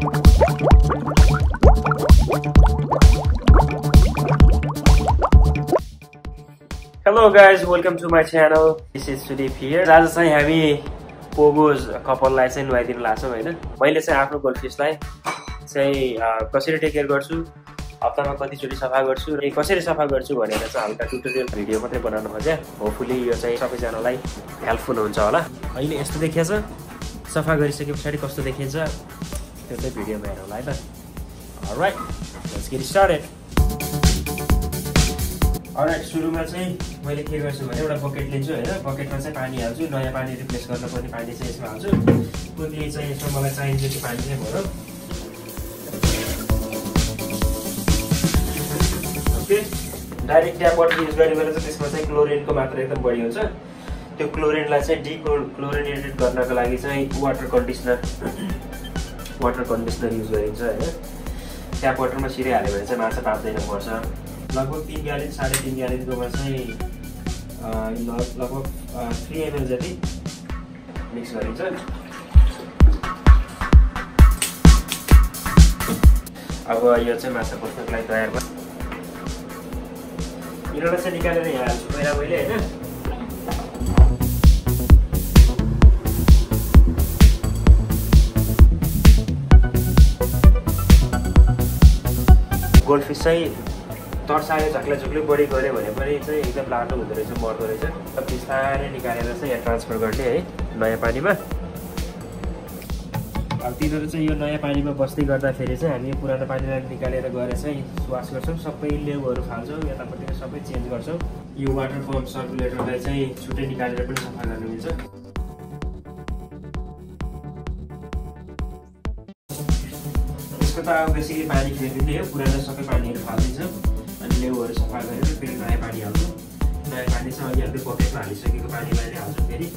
Hello guys, welcome to my channel. This is sudip here. आज चाहिँ हामी पोगोज कपललाई चाहिँ नुहाइदिन लाग्छौँ हैन। मैले चाहिँ आफ्नो गोल्डफिसलाई चाहिँ कसरी टेक केयर गर्छु, हप्तामा कतिचोटि सफा गर्छु र कसरी सफा गर्छु भनेर चाहिँ हल्का ट्युटोरियल भिडियो मात्रै बनाउन खोजे। होपफुली यो चाहिँ सबैजनालाई हेल्पफुल हुन्छ होला। अहिले यस्तो देखिन्छ, सफा गरिसकेपछि कस्तो देखिन्छ त्यो चाहिँ भिडियोमा हेरौँ होला है त। Alright, let's get started. Alright, सुरुमा चाहिँ मैले के गर्छु भने एउटा बकेट लिन्छु हैन। बकेटमा चाहिँ पानी हाल्छु, नयाँ पानी रिप्लेस गर्नुपर्ने पानी चाहिँ यसमा हाल्छु। कुनै चाहिँ यसमा मलाई चाहिन्छ कि पानी चाहिँ भरौँ। Okay, direct tap water use गर्ने बेला चाहिँ त्यसमा चाहिँ क्लोरिनको मात्रा एकदम बढी हुन्छ। त्यो क्लोरिनलाई चाहिँ डिक्लोरिनेटेड गर्नको लागि चाहिँ वाटर कन्डिसनर युज गरिन्छ हैन। ट्याप वाटरमा सिधै हाल्यो भने चाहिँ माछा पाप्दैन पर्छ। लगभग 3 ग्यालन 3.5 ग्यालनकोमा चाहिँ लगभग 3 ml जति मिक्स गरिन्छ। अब यो चाहिँ माछा पस्नको लागि तयार भयो। यिनीहरूलाई चाहिँ निकालेर यहाँ हाल्छु पहिला मैले हैन। गोल्डफिस चाहिँ तर्सायो झक्लै बढी गऱ्यो भने पनि चाहिँ एकदम लाटो हुँदो रहेछ, मर्दो रहेछ। बिस्तारै निकालेर चाहिँ यहाँ ट्रान्सफर गर्ने है नयाँ पानीमा। अब तिनीहरू चाहिँ यो नयाँ पानीमा बस्दै गर्दाखेरि चाहिँ हामी पुरानो पानीलाई निकालेर गएर चाहिँ वास गर्छौँ। सबै लेउहरू फाल्छौँ, यतापट्टिको सबै चेन्ज गर्छौँ। यो वाटर पम्प सर्कुलेटरलाई चाहिँ छुट्टै निकालेर पनि सफा गर्नु मिल्छ। यसको त अब बेसी पानी फेरिदिने हो, पुरानो सबै पानीहरू फालिदिन्छौँ अनि लेउहरू सफा गरेर फेरि नयाँ पानी हाल्छौँ। नयाँ पानी चाहिँ अहिले अर्कै बकेटमा हालिसकेको पानीलाई नै हाल्छौँ फेरि।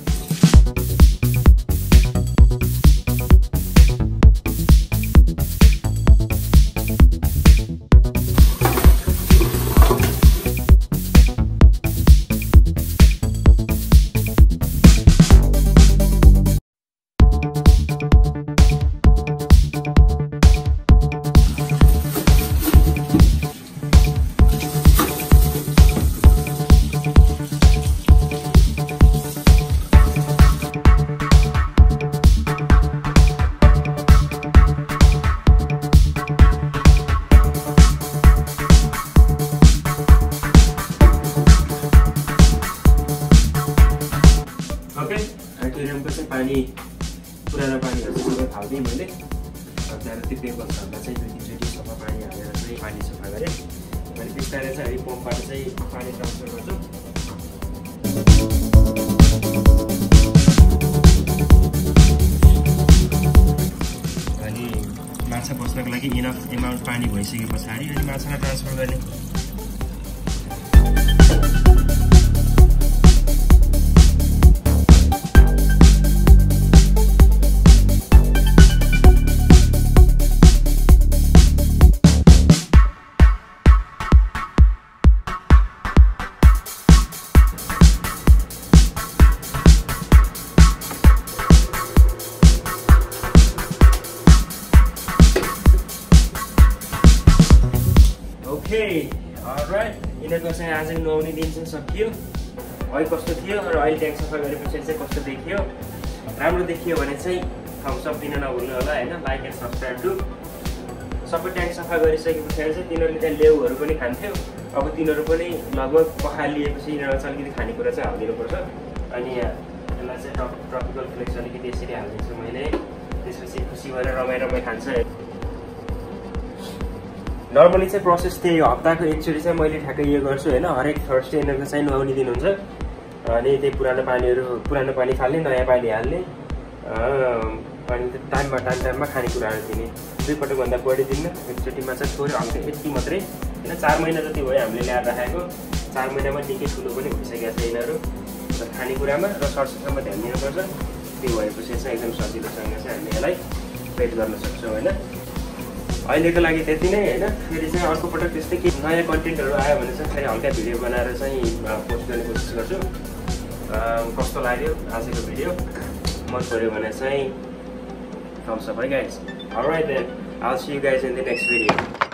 एक्वेरियमको चाहिँ पानी पुरानो पानीहरू चाहिँ सबै फाल्दिएँ मैले। त्यहाँबाट त्यो पेपर्सहरूलाई चाहिँ 2-3चोटि सफा पानी हालेर चाहिँ पानी सफा गरेँ। अनि बिस्तारै चाहिँ हामी पम्पबाट चाहिँ पानी ट्रान्सफर गर्छौँ। अनि माछा बस्नको लागि इनफ एमाउन्ट पानी भइसके पछाडि अनि माछालाई ट्रान्सफर गर्ने। अलराइट, यिनीहरूको चाहिँ आज नुहाउने दिन चाहिँ सकियो। अहिले कस्तो थियो र अहिले ट्याङ्क सफा गरेपछि चाहिँ कस्तो देखियो। राम्रो देखियो भने चाहिँ थम्स अप दिन नभुल्नु होला हैन। Like and subscribe to. सबै ट्याङ्क सफा गरिसके पछाडि चाहिँ तिनीहरूले त्यहाँ लेउहरू पनि खान्थ्यो। अब तिनीहरू पनि लगभग पखालिएपछि यिनीहरूलाई चाहिँ अलिकति खानेकुरा चाहिँ हालिदिनुपर्छ। अनि यसलाई चाहिँ ट्रपिकल फ्लेक्स अलिकति यसरी हालिदिन्छु मैले। त्यसपछि खुसी भएर रमाइ खान्छ। नर्मली चाहिँ प्रोसेस त्यही हो, हप्ताको एकचोटि चाहिँ मैले ठ्याक्कै यो गर्छु हैन। हरेक थर्सडे यिनीहरूको चाहिँ नुहाउने दिन हुन्छ। अनि त्यही पुरानो पानी फाल्ने, नयाँ पानी हाल्ने, अनि टाइममा खानेकुराहरू दिने। 2 पटकभन्दा बढी दिन्न, एकचोटिमा चाहिँ थोरै हल्का यति मात्रै हैन। 4 महिना जति भयो हामीले ल्याएर राखेको। 4 महिनामा निकै ठुलो पनि भइसकेको छ यिनीहरू। खानेकुरामा र सरसफाइमा ध्यान दिनुपर्छ। त्यो भएपछि चाहिँ एकदम सजिलोसँग चाहिँ हामी यसलाई पेट गर्न सक्छौँ हैन। अहिलेको लागि त्यति नै हैन। फेरि चाहिँ अर्को पटक त्यस्तै के नयाँ कन्टेन्टहरू आयो भने चाहिँ फेरि हल्का भिडियो बनाएर चाहिँ पोस्ट गर्ने कोसिस गर्छु। कस्तो लाग्यो आजको भिडियो, मन पर्यो भने चाहिँ थम्स अप है guys. Alright then, I'll see you guys in the next video.